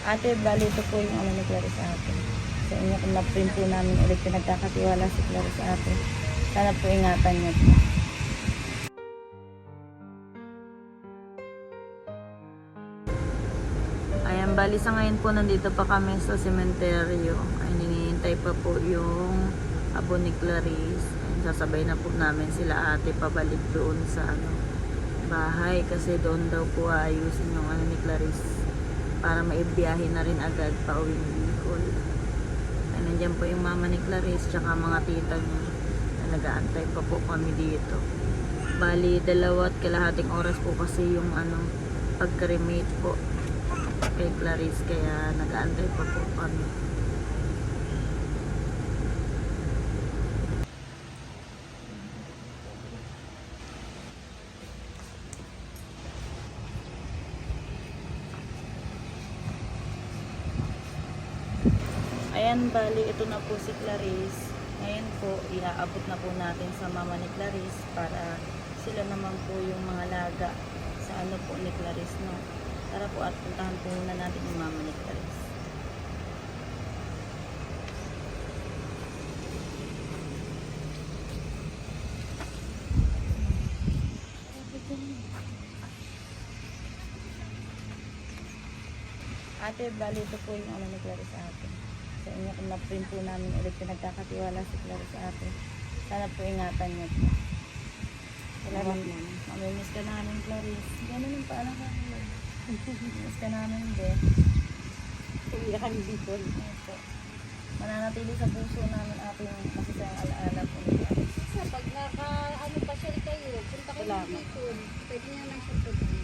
Ate, bali ito po yung ano ni Clarice ate. Sa inyo kung na-print po namin ulit pinagkakatiwala si Clarice ate. Sana po ingatan niyo po. Ayan, bali sa ngayon po nandito pa kami sa sementeryo. Ay, hinihintay pa po yung abo ni Clarice. Ayan, sasabay na po namin sila ate pabalik doon sa ano, bahay. Kasi doon daw po ayusin yung ano ni Clarice para maibiyahe na rin agad pa uwing Bicol. Ay, nandyan po yung mama ni Clarice tsaka mga tita niya na nag-aantay pa po kami dito. Bali, 2.5 oras po kasi yung ano, pag-cremate po kay Clarice, kaya nag-aantay pa po kami. Ayan, bali, ito na po si Clarice. Ngayon po, iaabot na po natin sa mama ni Clarice para sila naman po yung mga laga sa ano po ni Clarice, no? Tara po at puntahan po muna natin yung mama ni Clarice. Ate, bali, ito po yung ano ni Clarice ate. Sa inyo kung na-print po namin ulit pinagkakatiwala si Clarice ate. Sana po ingatan niyo po. Salamat mo. Mamimiss ka namin, Clarice. Ganun yung paano ka. Mamimiss ka namin, be. Umiyak kami dito. Ito. Mananatili sa puso namin ate yung masasayang alaala po ni Clarice. Pag naka, ano pa siya kayo, punta kayo dito. Pwede niya lang siya pwede.